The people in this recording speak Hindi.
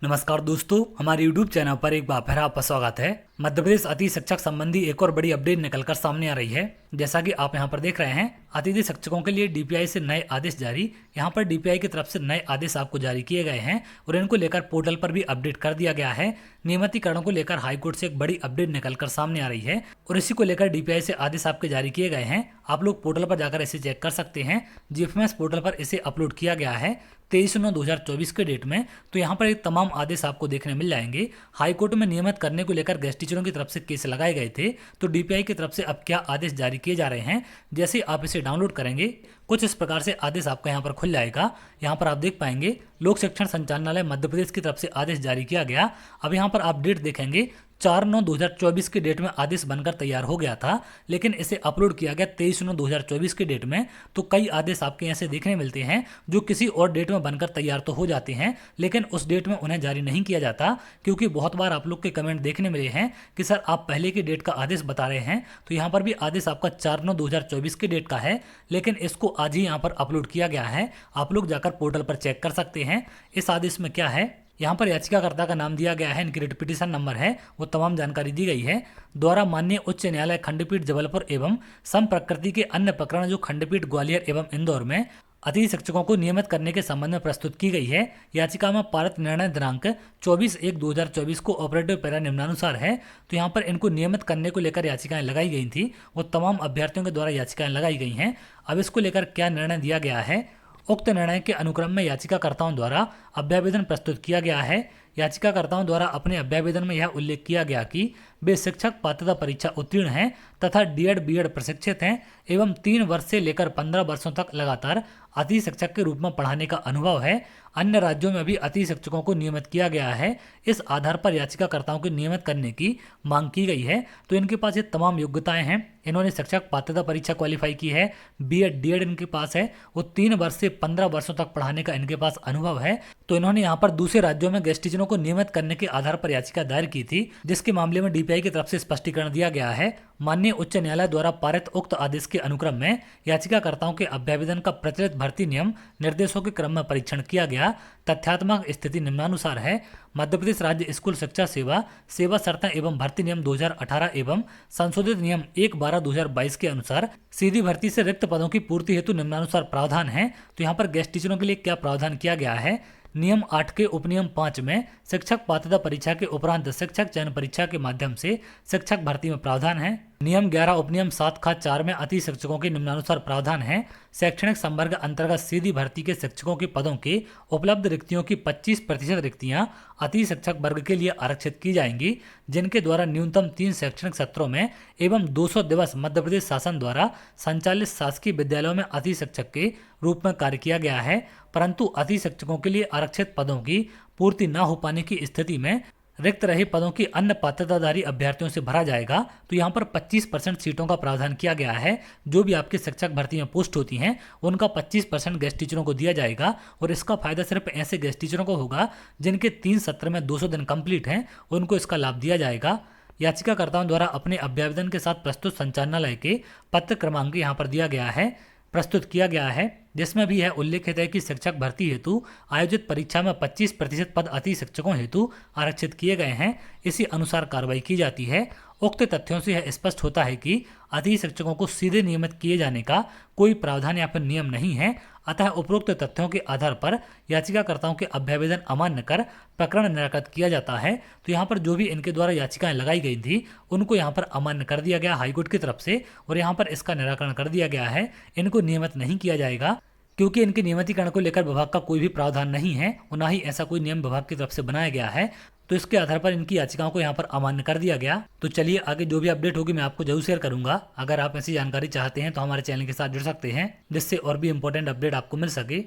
नमस्कार दोस्तों, हमारे YouTube चैनल पर एक बार फिर आपका स्वागत है। मध्य प्रदेश अतिथि शिक्षक संबंधी एक और बड़ी अपडेट निकलकर सामने आ रही है। जैसा कि आप यहां पर देख रहे हैं, अतिथि शिक्षकों के लिए डीपीआई से नए आदेश जारी। यहां पर डीपीआई की तरफ से नए आदेश आपको जारी किए गए हैं और इनको लेकर पोर्टल पर भी अपडेट कर दिया गया है। नियमितीकरणों को लेकर हाईकोर्ट से एक बड़ी अपडेट निकलकर सामने आ रही है और इसी को लेकर डीपीआई से आदेश आपके जारी किए गए हैं। आप लोग पोर्टल पर जाकर इसे चेक कर सकते हैं। जीएफएमएस पोर्टल पर इसे अपलोड किया गया है 23/9/2024 के डेट में। तो यहाँ पर एक तमाम आदेश आपको देखने मिल जाएंगे। हाईकोर्ट में नियमित करने को लेकर गेस्ट टीचरों की तरफ से केस लगाए गए थे, तो डीपीआई की तरफ से अब क्या आदेश जारी किए जा रहे हैं। जैसे आप इसे डाउनलोड करेंगे, कुछ इस प्रकार से आदेश आपका यहाँ पर खुल जाएगा। यहाँ पर आप देख पाएंगे लोक शिक्षण संचालनालय मध्य प्रदेश की तरफ से आदेश जारी किया गया। अब यहाँ पर आप डेट देखेंगे 4/9/2024 की डेट में आदेश बनकर तैयार हो गया था, लेकिन इसे अपलोड किया गया 23/9/2024 की डेट में। तो कई आदेश आपके यहाँ से देखने मिलते हैं जो किसी और डेट में बनकर तैयार तो हो जाते हैं, लेकिन उस डेट में उन्हें जारी नहीं किया जाता। क्योंकि बहुत बार आप लोग के कमेंट देखने मिले हैं कि सर आप पहले की डेट का आदेश बता रहे हैं। तो यहाँ पर भी आदेश आपका 4/9/2024 की डेट का है, लेकिन इसको आज ही यहाँ पर अपलोड किया गया है। आप लोग जाकर पोर्टल पर चेक कर सकते हैं इस आदेश में क्या है। यहाँ पर याचिकाकर्ता का नाम दिया गया है, इनकी रिट पिटीशन नंबर है, वो तमाम जानकारी दी गई है। द्वारा माननीय उच्च न्यायालय खंडपीठ जबलपुर एवं सम प्रकृति के अन्य प्रकरण जो खंडपीठ ग्वालियर एवं इंदौर में अतिथि शिक्षकों को नियमित करने के संबंध में प्रस्तुत की गई है। याचिका में पारित निर्णय दिनांक 24/1/2024 को ऑपरेटिव पैरा निम्नानुसार है। तो यहाँ पर इनको नियमित करने को लेकर याचिकाएं लगाई गई थी, वो तमाम अभ्यर्थियों के द्वारा याचिकाएं लगाई गई हैं। अब इसको लेकर क्या निर्णय दिया गया है। उक्त निर्णय के अनुक्रम में याचिकाकर्ताओं द्वारा अभ्यावेदन प्रस्तुत किया गया है। याचिकाकर्ताओं द्वारा अपने अभ्यावेदन में यह उल्लेख किया गया कि वे शिक्षक पात्रता परीक्षा उत्तीर्ण हैं तथा डीएड बीएड प्रशिक्षित हैं एवं 3 वर्ष से लेकर 15 वर्षों तक लगातार अतिथि शिक्षक के रूप में पढ़ाने का अनुभव है। अन्य राज्यों में भी अतिथि शिक्षकों को नियमित किया गया है। इस आधार पर याचिकाकर्ताओं को नियमित करने की मांग की गई है। तो इनके पास ये तमाम योग्यताएं हैं। इन्होंने शिक्षक पात्रता परीक्षा क्वालिफाई की है, बीएड डीएड इनके पास है, वो 3 वर्ष से 15 वर्षों तक पढ़ाने का इनके पास अनुभव है। तो इन्होंने यहाँ पर दूसरे राज्यों में गेस्ट टीचरों को नियमित करने के आधार पर याचिका दायर की थी, जिसके मामले में डीपीआई की तरफ से स्पष्टीकरण दिया गया है। माननीय उच्च न्यायालय द्वारा पारित उक्त आदेश के अनुक्रम में याचिकाकर्ताओं के अभ्यावेदन का प्रचलित भर्ती नियम निर्देशों के क्रम में परीक्षण किया गया। तथ्यात्मक स्थिति निम्नानुसार है। मध्य प्रदेश राज्य स्कूल शिक्षा सेवा सेवा शर्तें एवं भर्ती नियम 2018 एवं संशोधित नियम 1/12/2022 के अनुसार सीधी भर्ती से रिक्त पदों की पूर्ति हेतु निम्नानुसार प्रावधान है। तो यहाँ पर गेस्ट टीचरों के लिए क्या प्रावधान किया गया है। नियम 8 के उपनियम 5 में शिक्षक पात्रता परीक्षा के उपरांत शिक्षक चयन परीक्षा के माध्यम से शिक्षक भर्ती में प्रावधान है। नियम 11 उपनियम 7 खा 4 में अतिथि शिक्षकों के निम्नानुसार प्रावधान है। शैक्षणिक संवर्ग अंतर्गत सीधी भर्ती के शिक्षकों के पदों के उपलब्ध रिक्तियों की 25% रिक्तियां अतिथि शिक्षक वर्ग के लिए आरक्षित की जाएंगी, जिनके द्वारा न्यूनतम 3 शैक्षणिक सत्रों में एवं 200 दिवस मध्य प्रदेश शासन द्वारा संचालित शासकीय विद्यालयों में अतिथि शिक्षक के रूप में कार्य किया गया है। परंतु अतिथि शिक्षकों के लिए आरक्षित पदों की पूर्ति न हो पाने की स्थिति में रिक्त रहे पदों की अन्य पात्रताधारी अभ्यर्थियों से भरा जाएगा। तो यहाँ पर 25% सीटों का प्रावधान किया गया है। जो भी आपके शिक्षक भर्ती में पोस्ट होती हैं उनका 25% गेस्ट टीचरों को दिया जाएगा और इसका फायदा सिर्फ ऐसे गेस्ट टीचरों को होगा जिनके 3 सत्र में 200 दिन कंप्लीट हैं, उनको इसका लाभ दिया जाएगा। याचिकाकर्ताओं द्वारा अपने अभ्यावेदन के साथ प्रस्तुत संचालनालय के पत्र क्रमांक यहाँ पर दिया गया है, प्रस्तुत किया गया है, जिसमें भी यह उल्लेखित है कि शिक्षक भर्ती हेतु आयोजित परीक्षा में 25% पद अतिथि शिक्षकों हेतु आरक्षित किए गए हैं। इसी अनुसार कार्रवाई की जाती है। उक्त तथ्यों से यह स्पष्ट होता है कि अतिथि शिक्षकों को सीधे नियमित किए जाने का कोई प्रावधान या फिर नियम नहीं है। अतः उपरोक्त तथ्यों के आधार पर याचिकाकर्ताओं के अभ्यावेदन अमान्य कर प्रकरण निराकृत किया जाता है। तो यहाँ पर जो भी इनके द्वारा याचिकाएं लगाई गई थी उनको यहाँ पर अमान्य कर दिया गया हाईकोर्ट की तरफ से और यहाँ पर इसका निराकरण कर दिया गया है। इनको नियमित नहीं किया जाएगा क्योंकि इनके नियमितीकरण को लेकर विभाग का कोई भी प्रावधान नहीं है और ना ही ऐसा कोई नियम विभाग की तरफ से बनाया गया है। तो इसके आधार पर इनकी याचिकाओं को यहाँ पर अमान्य कर दिया गया। तो चलिए आगे जो भी अपडेट होगी मैं आपको जरूर शेयर करूंगा। अगर आप ऐसी जानकारी चाहते हैं तो हमारे चैनल के साथ जुड़ सकते हैं, जिससे और भी इंपॉर्टेंट अपडेट आपको मिल सके।